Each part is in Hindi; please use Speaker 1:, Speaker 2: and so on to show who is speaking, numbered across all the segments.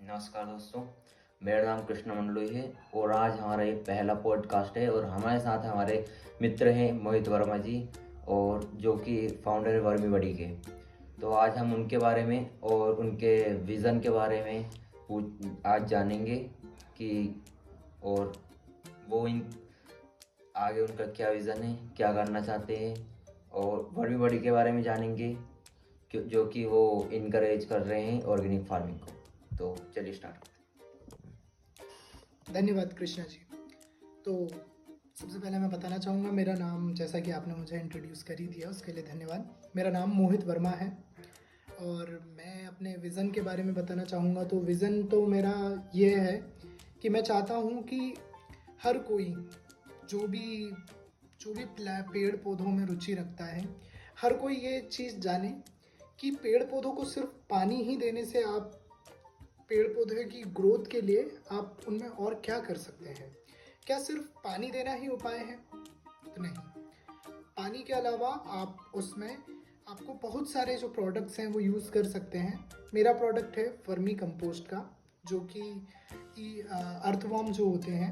Speaker 1: नमस्कार दोस्तों, मेरा नाम कृष्ण मंडलोई है और आज हमारा ये पहला पॉडकास्ट है और हमारे साथ हमारे मित्र हैं मोहित वर्मा जी और जो कि फाउंडर है वर्मी बडी के। तो आज हम उनके बारे में और उनके विज़न के बारे में आज जानेंगे कि और वो इन आगे उनका क्या विज़न है, क्या करना चाहते हैं और वर्मी बडी के बारे में जानेंगे जो कि वो इनकरेज कर रहे हैं ऑर्गेनिक फार्मिंग को। तो चलिए स्टार्ट।
Speaker 2: धन्यवाद कृष्णा जी। तो सबसे पहले मैं बताना चाहूँगा, मेरा नाम, जैसा कि आपने मुझे इंट्रोड्यूस कर ही दिया उसके लिए धन्यवाद। मेरा नाम मोहित वर्मा है और मैं अपने विज़न के बारे में बताना चाहूँगा। तो विज़न तो मेरा ये है कि मैं चाहता हूँ कि हर कोई जो भी पेड़ पौधों में रुचि रखता है, हर कोई ये चीज़ जाने कि पेड़ पौधों को सिर्फ पानी ही देने से आप पेड़ पौधे की ग्रोथ के लिए आप उनमें और क्या कर सकते हैं। क्या सिर्फ पानी देना ही उपाय है? तो नहीं, पानी के अलावा आप उसमें आपको बहुत सारे जो प्रोडक्ट्स हैं वो यूज़ कर सकते हैं। मेरा प्रोडक्ट है वर्मी कंपोस्ट का, जो कि अर्थवॉर्म जो होते हैं,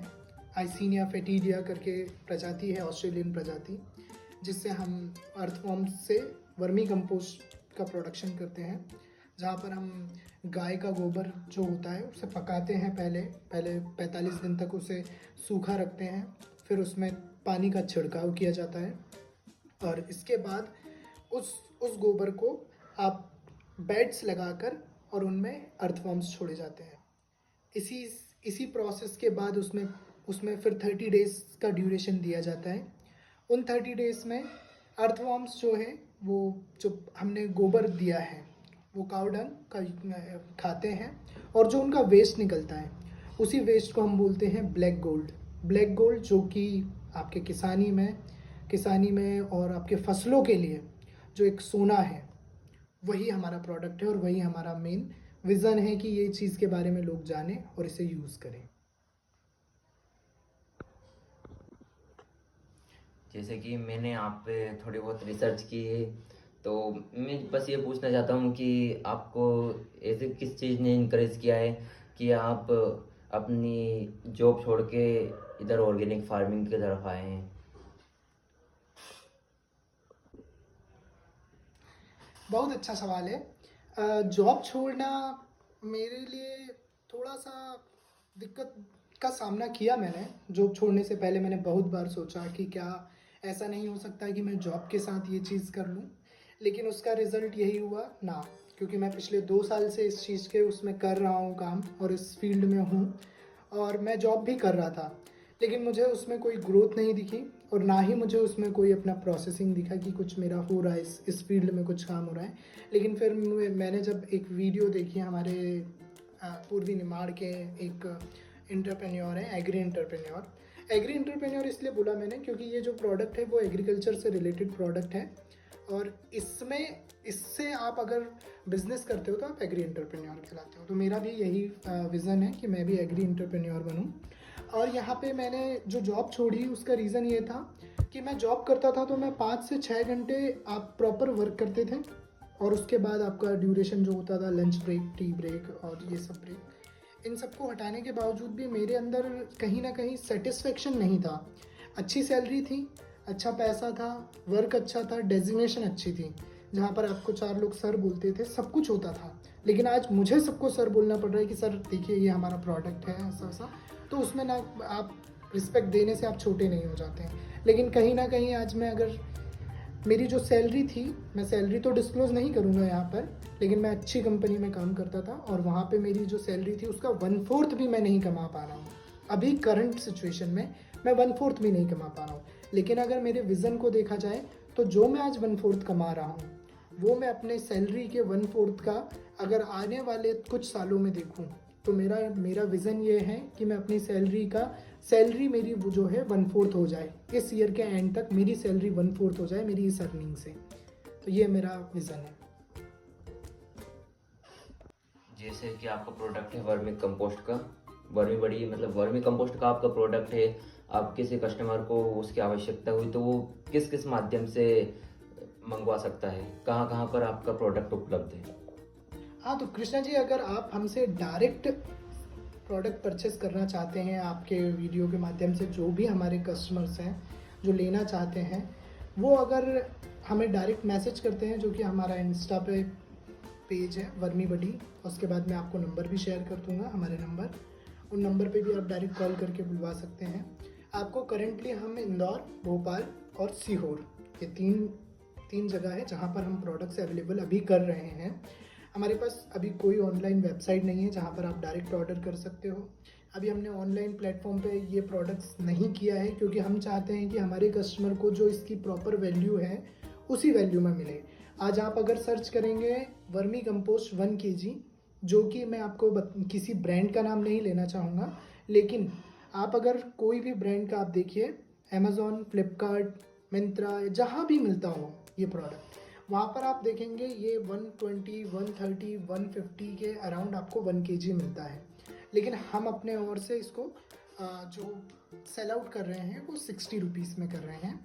Speaker 2: आइसिनिया फेटिडिया करके प्रजाति है, ऑस्ट्रेलियन प्रजाति, जिससे हम अर्थवॉर्म से वर्मी कंपोस्ट का प्रोडक्शन करते हैं, जहाँ पर हम गाय का गोबर जो होता है उसे पकाते हैं। पहले 45 दिन तक उसे सूखा रखते हैं, फिर उसमें पानी का छिड़काव किया जाता है और इसके बाद उस गोबर को आप बेड्स लगाकर और उनमें अर्थवॉर्म्स छोड़े जाते हैं। इसी प्रोसेस के बाद उसमें फिर 30 डेज़ का ड्यूरेशन दिया जाता है। उन 30 डेज़ में अर्थवॉर्म्स जो है वो जो हमने गोबर दिया है वो काऊ डंग का खाते हैं और जो उनका वेस्ट निकलता है उसी वेस्ट को हम बोलते हैं ब्लैक गोल्ड, जो कि आपके किसानी में और आपके फसलों के लिए जो एक सोना है, वही हमारा प्रोडक्ट है और वही हमारा मेन विज़न है कि ये चीज़ के बारे में लोग जानें और इसे यूज़ करें।
Speaker 1: जैसे कि मैंने आप पे थोड़ी बहुत रिसर्च की है, तो मैं बस ये पूछना चाहता हूँ कि आपको ऐसे किस चीज़ ने इनकरेज किया है कि आप अपनी जॉब छोड़ के इधर ऑर्गेनिक फार्मिंग की तरफ आए हैं?
Speaker 2: बहुत अच्छा सवाल है। जॉब छोड़ना मेरे लिए थोड़ा सा दिक्कत का सामना किया मैंने। जॉब छोड़ने से पहले मैंने बहुत बार सोचा कि क्या ऐसा नहीं हो सकता कि मैं जॉब के साथ ये चीज़ कर लूँ, लेकिन उसका रिज़ल्ट यही हुआ ना, क्योंकि मैं पिछले 2 साल से इस चीज़ के उसमें कर रहा हूँ काम और इस फील्ड में हूँ और मैं जॉब भी कर रहा था, लेकिन मुझे उसमें कोई ग्रोथ नहीं दिखी और ना ही मुझे उसमें कोई अपना प्रोसेसिंग दिखा कि कुछ मेरा हो रहा है, इस फील्ड में कुछ काम हो रहा है। लेकिन फिर मैंने जब एक वीडियो देखी, हमारे पूर्वी निमाड़ के एक एंटरप्रेन्योर है, एग्री एंटरप्रेन्योर इसलिए बोला मैंने क्योंकि ये जो प्रोडक्ट है वो एग्रीकल्चर से रिलेटेड प्रोडक्ट है और इससे आप अगर बिजनेस करते हो तो आप एग्री एंटरप्रेन्योर कहलाते हो। तो मेरा भी यही विज़न है कि मैं भी एग्री एंटरप्रेन्योर बनूं। और यहाँ पे मैंने जो जॉब छोड़ी उसका रीज़न ये था कि मैं जॉब करता था तो मैं 5 से 6 घंटे आप प्रॉपर वर्क करते थे और उसके बाद आपका ड्यूरेशन जो होता था लंच ब्रेक, टी ब्रेक और ये सब ब्रेक, इन सबको हटाने के बावजूद भी मेरे अंदर कहीं ना कहीं सेटिस्फेक्शन नहीं था। अच्छी सैलरी थी, अच्छा पैसा था, वर्क अच्छा था, डेजिग्नेशन अच्छी थी, जहाँ पर आपको 4 लोग सर बोलते थे, सब कुछ होता था। लेकिन आज मुझे सबको सर बोलना पड़ रहा है कि सर देखिए ये हमारा प्रोडक्ट है, ऐसा ऐसा। तो उसमें ना आप रिस्पेक्ट देने से आप छोटे नहीं हो जाते हैं। लेकिन कहीं ना कहीं आज मैं अगर मेरी जो सैलरी थी, मैं सैलरी तो डिस्क्लोज़ नहीं करूँगा यहाँ पर, लेकिन मैं अच्छी कंपनी में काम करता था और वहाँ पे मेरी जो सैलरी थी उसका 1/4 भी मैं नहीं कमा पा रहा हूँ। अभी करंट सिचुएशन में मैं 1/4 भी नहीं कमा पा रहा हूँ। लेकिन अगर मेरे विज़न को देखा जाए तो जो मैं आज 1/4 कमा रहा हूँ वो मैं अपने सैलरी के 1/4 का अगर आने वाले कुछ सालों में देखूँ तो मेरा विज़न ये है कि मैं अपनी सैलरी मेरी वो जो है 1/4 हो जाए, इस ईयर के एंड तक मेरी सैलरी 1/4 हो जाए मेरी इस अर्निंग से। तो ये मेरा विज़न है।
Speaker 1: जैसे कि आपका प्रोडक्ट है वर्मी कंपोस्ट का, वर्मी बड़ी मतलब वर्मी कंपोस्ट का आपका प्रोडक्ट है, आप किसी कस्टमर को उसकी आवश्यकता हुई तो वो किस किस माध्यम से मंगवा सकता है, कहाँ कहाँ पर आपका प्रोडक्ट उपलब्ध है?
Speaker 2: हाँ, तो कृष्णा जी, अगर आप हमसे डायरेक्ट प्रोडक्ट परचेस करना चाहते हैं, आपके वीडियो के माध्यम से जो भी हमारे कस्टमर्स हैं जो लेना चाहते हैं, वो अगर हमें डायरेक्ट मैसेज करते हैं, जो कि हमारा इंस्टा पे पेज है वर्मी बडी, उसके बाद मैं आपको नंबर भी शेयर कर दूंगा, हमारे नंबर, उन नंबर पे भी आप डायरेक्ट कॉल करके बुलवा सकते हैं। आपको करेंटली हम इंदौर, भोपाल और सीहोर, ये तीन जगह है जहाँ पर हम प्रोडक्ट्स अवेलेबल अभी कर रहे हैं। हमारे पास अभी कोई ऑनलाइन वेबसाइट नहीं है जहाँ पर आप डायरेक्ट ऑर्डर कर सकते हो। अभी हमने ऑनलाइन प्लेटफॉर्म पे ये प्रोडक्ट्स नहीं किया है, क्योंकि हम चाहते हैं कि हमारे कस्टमर को जो इसकी प्रॉपर वैल्यू है उसी वैल्यू में मिले। आज आप अगर सर्च करेंगे वर्मी कंपोस्ट 1 kg, जो कि मैं आपको किसी ब्रांड का नाम नहीं लेना चाहूँगा, लेकिन आप अगर कोई भी ब्रांड का आप देखिए, अमेज़ॉन, फ्लिपकार्ट, मिंत्रा, जहाँ भी मिलता हो ये प्रोडक्ट, वहाँ पर आप देखेंगे ये 120, 130, 150 के अराउंड आपको 1 kg मिलता है। लेकिन हम अपने ओर से इसको जो सेल आउट कर रहे हैं वो 60 रुपीज़ में कर रहे हैं।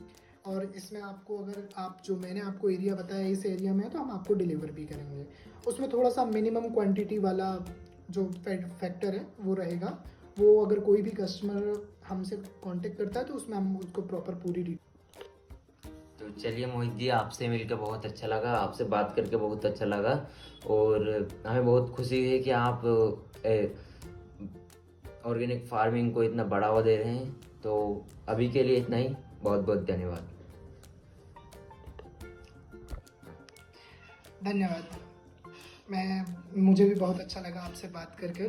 Speaker 2: और इसमें आपको, अगर आप जो मैंने आपको एरिया बताया इस एरिया में है, तो हम आपको डिलीवर भी करेंगे। उसमें थोड़ा सा मिनिमम क्वांटिटी वाला जो फैक्टर है वो रहेगा। वो अगर कोई भी कस्टमर हमसे कांटेक्ट करता है तो उसमें हम उसको प्रॉपर पूरी
Speaker 1: तो चलिए मोहित जी, आपसे मिलकर बहुत अच्छा लगा, आपसे बात करके बहुत अच्छा लगा, और हमें बहुत खुशी है कि आप ऑर्गेनिक फार्मिंग को इतना बढ़ावा दे रहे हैं। तो अभी के लिए इतना ही, बहुत बहुत धन्यवाद।
Speaker 2: धन्यवाद। मुझे भी बहुत अच्छा लगा आपसे बात करके,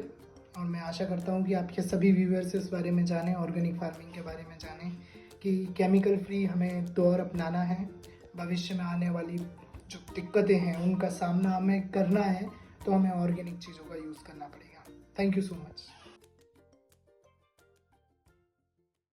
Speaker 2: और मैं आशा करता हूँ कि आपके सभी व्यूअर्स इस बारे में जानें, ऑर्गेनिक फार्मिंग के बारे में जानें कि केमिकल फ्री हमें दौर अपनाना है। भविष्य में आने वाली जो दिक्कतें हैं उनका सामना हमें करना है, तो हमें ऑर्गेनिक चीज़ों का यूज़ करना पड़ेगा। Thank you so much.